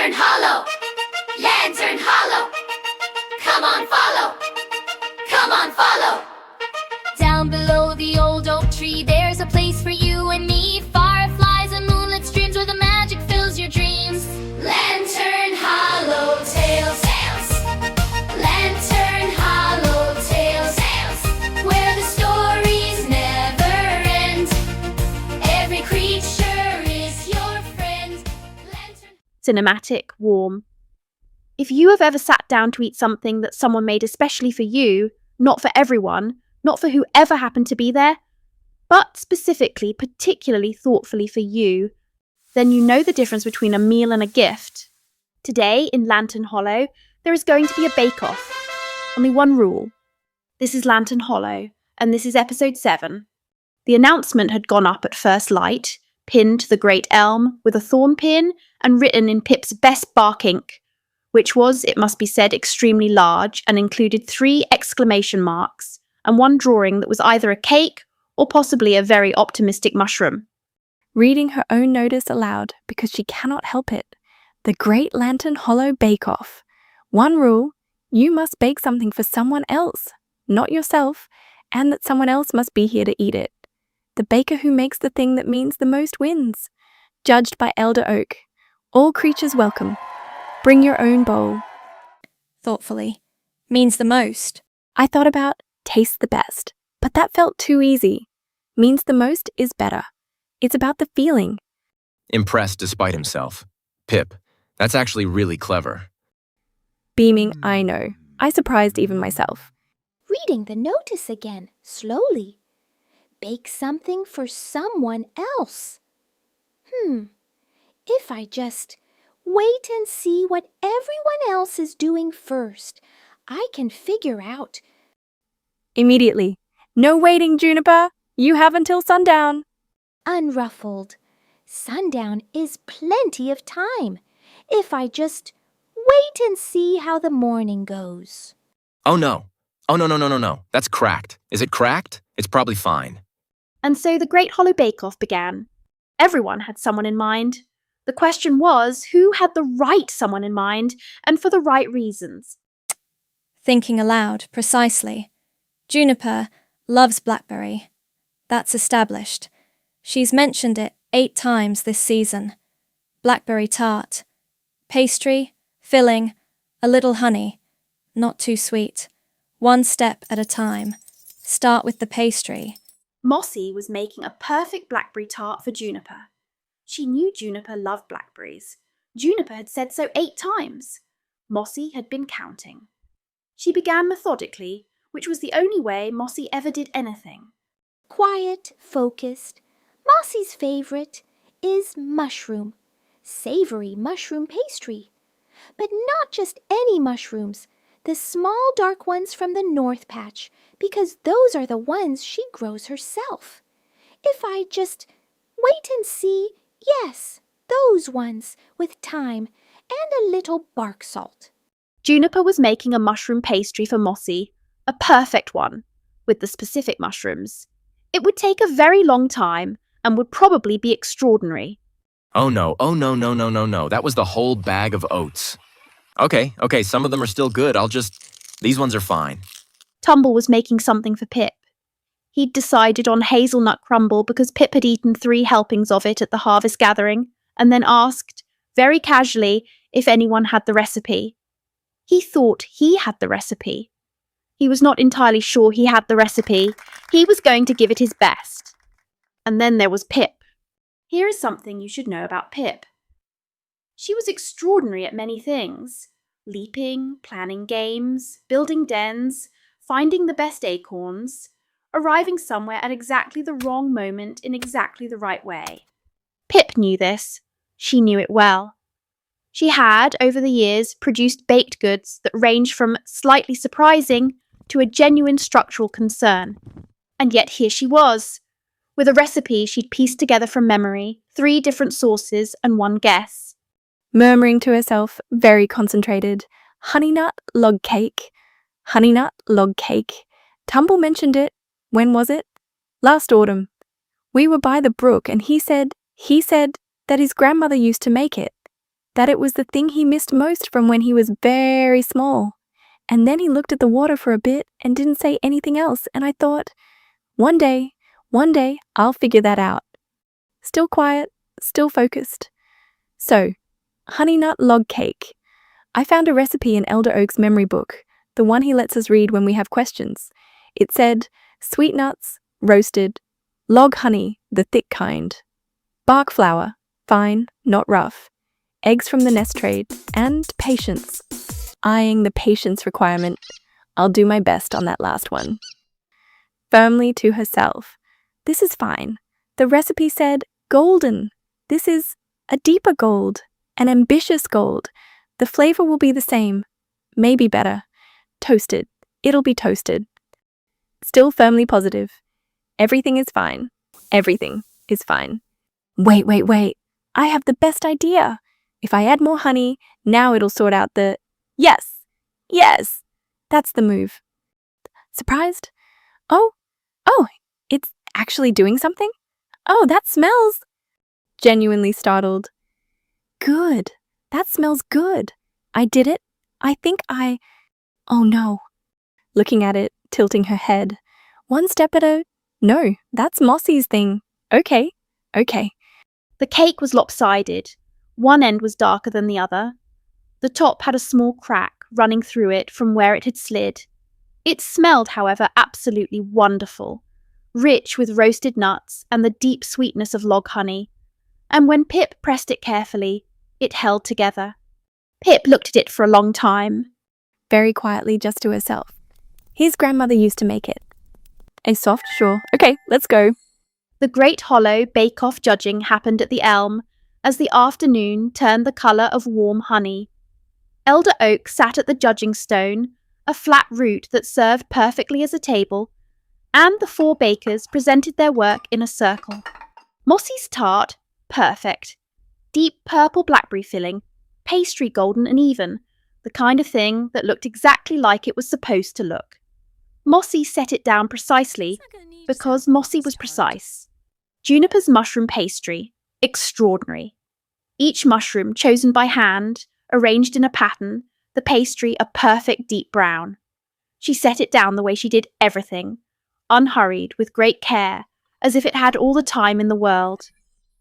Lantern Hollow! Lantern Hollow! Come on, follow! Come on, follow! Down below the old oak tree, there's a place for you and me. Fireflies and moonlit streams where the magic fills your dreams. Lantern Hollow tales. Lantern Hollow tales. Where the stories never end. Every creature is your friend. Cinematic, warm. If you have ever sat down to eat something that someone made especially for you, not for everyone, not for whoever happened to be there, but specifically, particularly thoughtfully for you, then you know the difference between a meal and a gift. Today, in Lantern Hollow, there is going to be a bake-off. Only one rule. This is Lantern Hollow, and this is episode 7. The announcement had gone up at first light, pinned to the great elm with a thorn pin and written in Pip's best bark ink, which was, it must be said, extremely large and included 3 exclamation marks and one drawing that was either a cake or possibly a very optimistic mushroom. Reading her own notice aloud because she cannot help it. The Great Lantern Hollow Bake-Off. One rule, you must bake something for someone else, not yourself, and that someone else must be here to eat it. The baker who makes the thing that means the most wins. Judged by Elder Oak. All creatures welcome. Bring your own bowl. Thoughtfully. Means the most. I thought about taste the best, but that felt too easy. Means the most is better. It's about the feeling. Impressed despite himself. Pip, that's actually really clever. Beaming, I know. I surprised even myself. Reading the notice again, slowly. Bake something for someone else. If I just wait and see what everyone else is doing first, I can figure out. Immediately. No waiting, Juniper. You have until sundown. Unruffled. Sundown is plenty of time. If I just wait and see how the morning goes. Oh no. Oh no. That's cracked. Is it cracked? It's probably fine. And so the Great Hollow Bake-Off began. Everyone had someone in mind. The question was, who had the right someone in mind, and for the right reasons? Thinking aloud, precisely. Juniper loves blackberry. That's established. She's mentioned it 8 times this season. Blackberry tart. Pastry, filling, a little honey. Not too sweet. One step at a time. Start with the pastry. Mossy was making a perfect blackberry tart for Juniper. She knew Juniper loved blackberries. Juniper had said so 8 times. Mossy had been counting. She began methodically, which was the only way Mossy ever did anything. Quiet, focused. Mossy's favorite is mushroom. Savory mushroom pastry. But not just any mushrooms. The small dark ones from the North Patch, because those are the ones she grows herself. If I just wait and see, yes, those ones, with thyme and a little bark salt. Juniper was making a mushroom pastry for Mossy, a perfect one, with the specific mushrooms. It would take a very long time and would probably be extraordinary. Oh no. That was the whole bag of oats. Okay, some of them are still good. These ones are fine. Tumble was making something for Pip. He'd decided on hazelnut crumble because Pip had eaten 3 helpings of it at the harvest gathering, and then asked, very casually, if anyone had the recipe. He thought he had the recipe. He was not entirely sure he had the recipe. He was going to give it his best. And then there was Pip. Here is something you should know about Pip. She was extraordinary at many things. Leaping, planning games, building dens, finding the best acorns, arriving somewhere at exactly the wrong moment in exactly the right way. Pip knew this. She knew it well. She had, over the years, produced baked goods that ranged from slightly surprising to a genuine structural concern. And yet here she was, with a recipe she'd pieced together from memory, 3 different sources and 1 guess. Murmuring to herself, very concentrated, honey nut log cake. Honey nut log cake. Tumble mentioned it. When was it? Last autumn. We were by the brook and he said that his grandmother used to make it. that it was the thing he missed most from when he was very small. And then he looked at the water for a bit and didn't say anything else, and I thought, one day, I'll figure that out. Still quiet, still focused. So, honey nut log cake. I found a recipe in Elder Oak's memory book, the one he lets us read when we have questions. It said, sweet nuts, roasted, log honey, the thick kind, bark flour, fine, not rough, eggs from the nest trade, and patience. Eyeing the patience requirement, I'll do my best on that last one. Firmly to herself, this is fine. The recipe said golden. This is a deeper gold, an ambitious gold. The flavor will be the same, maybe better. Toasted. It'll be toasted. Still firmly positive. Everything is fine. Everything is fine. Wait. I have the best idea. If I add more honey, now it'll sort out the... Yes! That's the move. Surprised? Oh, it's actually doing something? Oh, that smells... Genuinely startled. Good. That smells good. I did it. I think I... Oh no. Looking at it, tilting her head. One step at a... No, that's Mossy's thing. Okay. The cake was lopsided. One end was darker than the other. The top had a small crack running through it from where it had slid. It smelled, however, absolutely wonderful, rich with roasted nuts and the deep sweetness of log honey. And when Pip pressed it carefully, it held together. Pip looked at it for a long time. Very quietly, just to herself. His grandmother used to make it. A soft, sure. Okay, let's go. The Great Hollow bake-off judging happened at the elm as the afternoon turned the colour of warm honey. Elder Oak sat at the judging stone, a flat root that served perfectly as a table, and the 4 bakers presented their work in a circle. Mossy's tart, perfect. Deep purple blackberry filling, pastry golden and even, the kind of thing that looked exactly like it was supposed to look. Mossy set it down precisely because Mossy was precise. Juniper's mushroom pastry, extraordinary. Each mushroom chosen by hand, arranged in a pattern, the pastry a perfect deep brown. She set it down the way she did everything, unhurried, with great care, as if it had all the time in the world.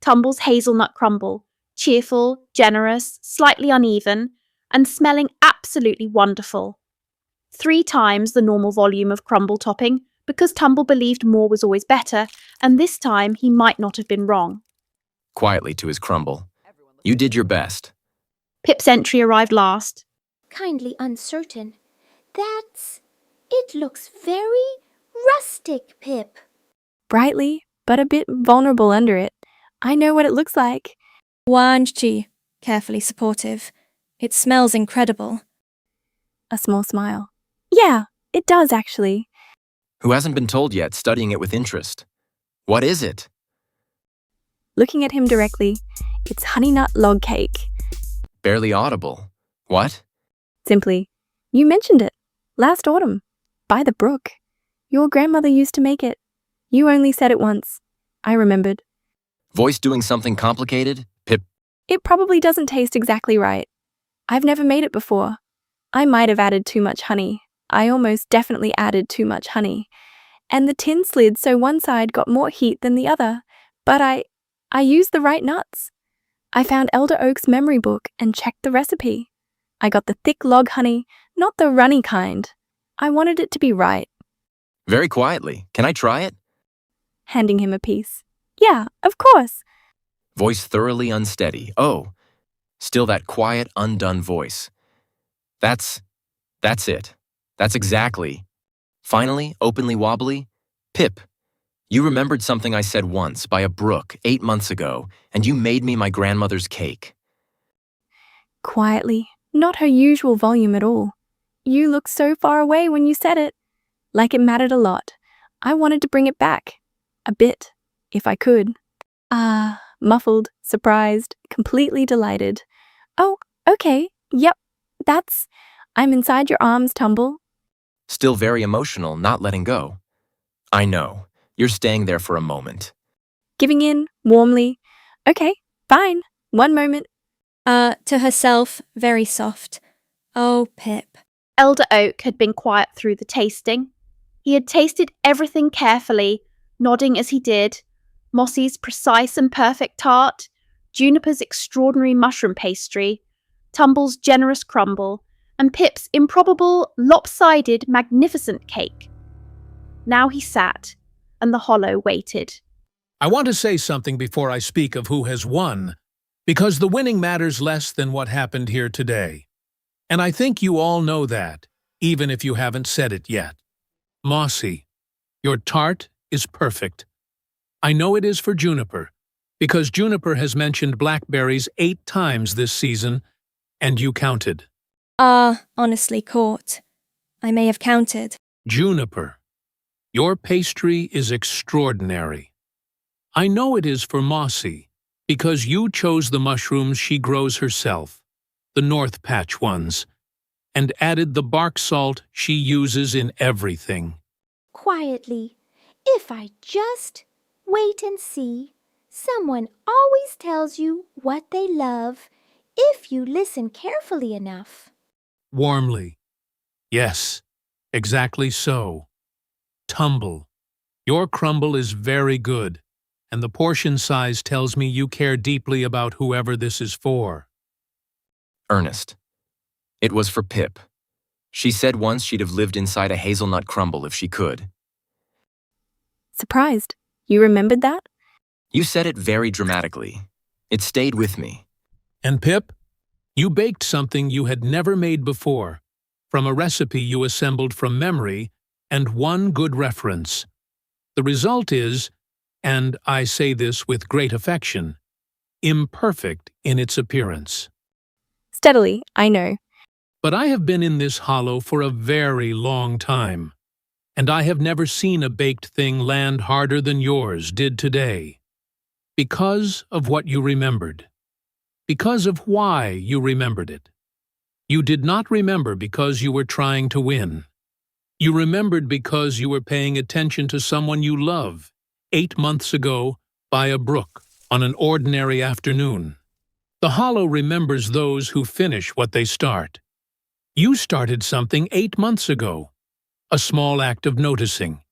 Tumble's hazelnut crumble, cheerful, generous, slightly uneven, and smelling absolutely wonderful. 3 times the normal volume of crumble topping, because Tumble believed more was always better, and this time he might not have been wrong. Quietly to his crumble. You did your best. Pip's entry arrived last. Kindly uncertain. It looks very rustic, Pip. Brightly, but a bit vulnerable under it. I know what it looks like. Wanji, carefully supportive. It smells incredible. A small smile. Yeah, it does actually. Who hasn't been told yet, studying it with interest. What is it? Looking at him directly, it's honey nut log cake. Barely audible. What? Simply, you mentioned it. Last autumn. By the brook. Your grandmother used to make it. You only said it once. I remembered. Voice doing something complicated? Pip. It probably doesn't taste exactly right. I've never made it before. I might have added too much honey. I almost definitely added too much honey. And the tin slid so one side got more heat than the other. But I used the right nuts. I found Elder Oak's memory book and checked the recipe. I got the thick log honey, not the runny kind. I wanted it to be right. Very quietly. Can I try it? Handing him a piece. Yeah, of course. Voice thoroughly unsteady. Oh, still that quiet, undone voice. That's it. That's exactly. Finally, openly wobbly. Pip, you remembered something I said once by a brook 8 months ago, and you made me my grandmother's cake. Quietly, not her usual volume at all. You looked so far away when you said it. Like it mattered a lot. I wanted to bring it back. A bit, if I could. Muffled, surprised, completely delighted. Oh, okay, yep, I'm inside your arms, Tumble. Still very emotional, not letting go. I know. You're staying there for a moment. Giving in, warmly. Okay, fine, one moment. To herself, very soft. Oh, Pip. Elder Oak had been quiet through the tasting. He had tasted everything carefully, nodding as he did. Mossy's precise and perfect tart, Juniper's extraordinary mushroom pastry, Tumble's generous crumble, and Pip's improbable, lopsided, magnificent cake. Now he sat, and the hollow waited. I want to say something before I speak of who has won, because the winning matters less than what happened here today. And I think you all know that, even if you haven't said it yet. Mossy, your tart is perfect. I know it is for Juniper, because Juniper has mentioned blackberries 8 times this season, and you counted. Honestly, Court. I may have counted. Juniper, your pastry is extraordinary. I know it is for Mossy, because you chose the mushrooms she grows herself, the North Patch ones, and added the bark salt she uses in everything. Quietly, if I just wait and see, someone always tells you what they love if you listen carefully enough. Warmly. Yes, exactly so. Tumble, your crumble is very good, and the portion size tells me you care deeply about whoever this is for. Ernest. It was for Pip. She said once she'd have lived inside a hazelnut crumble if she could. Surprised. You remembered that? You said it very dramatically. It stayed with me. And Pip, you baked something you had never made before, from a recipe you assembled from memory and one good reference. The result is, and I say this with great affection, imperfect in its appearance. Steadily, I know. But I have been in this hollow for a very long time, and I have never seen a baked thing land harder than yours did today. Because of what you remembered. Because of why you remembered it. You did not remember because you were trying to win. You remembered because you were paying attention to someone you love 8 months ago by a brook on an ordinary afternoon. The hollow remembers those who finish what they start. You started something 8 months ago, a small act of noticing.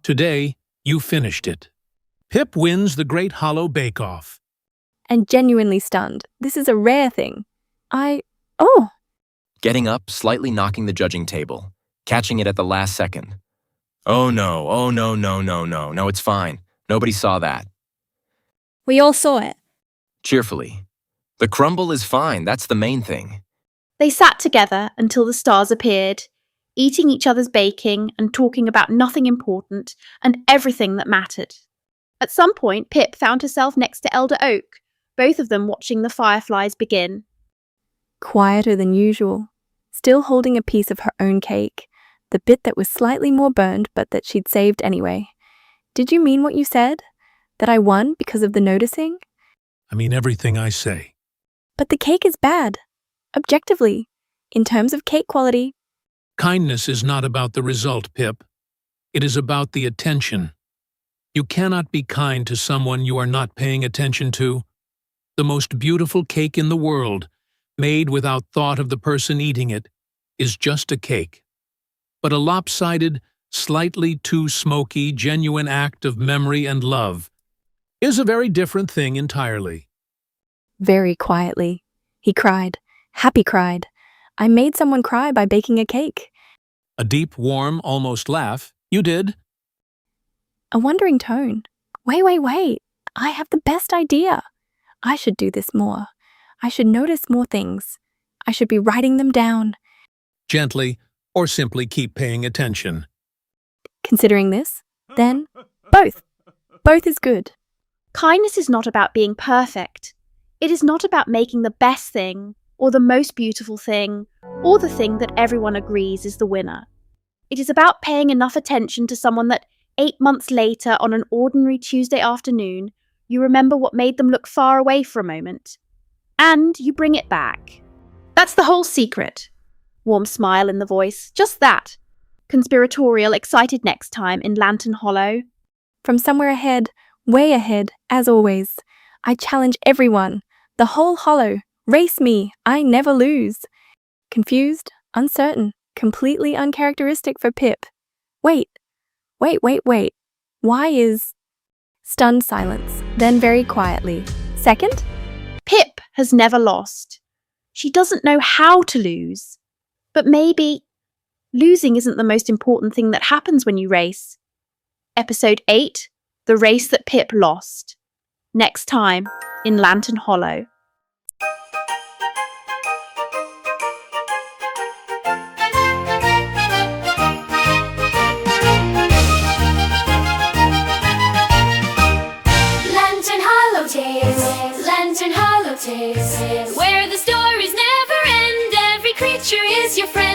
Today, you finished it. Pip wins the Great Hollow Bake-Off. And genuinely stunned. This is a rare thing. Getting up, slightly knocking the judging table, catching it at the last second. Oh no, no, it's fine. Nobody saw that. We all saw it. Cheerfully. The crumble is fine, that's the main thing. They sat together until the stars appeared, eating each other's baking and talking about nothing important and everything that mattered. At some point, Pip found herself next to Elder Oak, both of them watching the fireflies begin. Quieter than usual, still holding a piece of her own cake, the bit that was slightly more burned but that she'd saved anyway. Did you mean what you said? That I won because of the noticing? I mean everything I say. But the cake is bad. Objectively. In terms of cake quality. Kindness is not about the result, Pip. It is about the attention. You cannot be kind to someone you are not paying attention to. The most beautiful cake in the world, made without thought of the person eating it, is just a cake. But a lopsided, slightly too smoky, genuine act of memory and love is a very different thing entirely. Very quietly. He cried. Happy cried. I made someone cry by baking a cake. A deep, warm, almost laugh. You did. A wondering tone. Wait. I have the best idea. I should do this more. I should notice more things. I should be writing them down. Gently, or simply keep paying attention. Considering this, then, both. Both is good. Kindness is not about being perfect. It is not about making the best thing, or the most beautiful thing, or the thing that everyone agrees is the winner. It is about paying enough attention to someone that 8 months later on an ordinary Tuesday afternoon, you remember what made them look far away for a moment. And you bring it back. That's the whole secret. Warm smile in the voice, just that. Conspiratorial, excited next time in Lantern Hollow. From somewhere ahead, way ahead, as always, I challenge everyone, the whole hollow, Race me, I never lose. Confused, uncertain, completely uncharacteristic for Pip. Wait. Why is... Stunned silence, then very quietly. Second? Pip has never lost. She doesn't know how to lose. But maybe losing isn't the most important thing that happens when you race. Episode 8, The Race That Pip Lost. Next time in Lantern Hollow. Lantern Hollow Tales, where the stories never end. Every creature is your friend.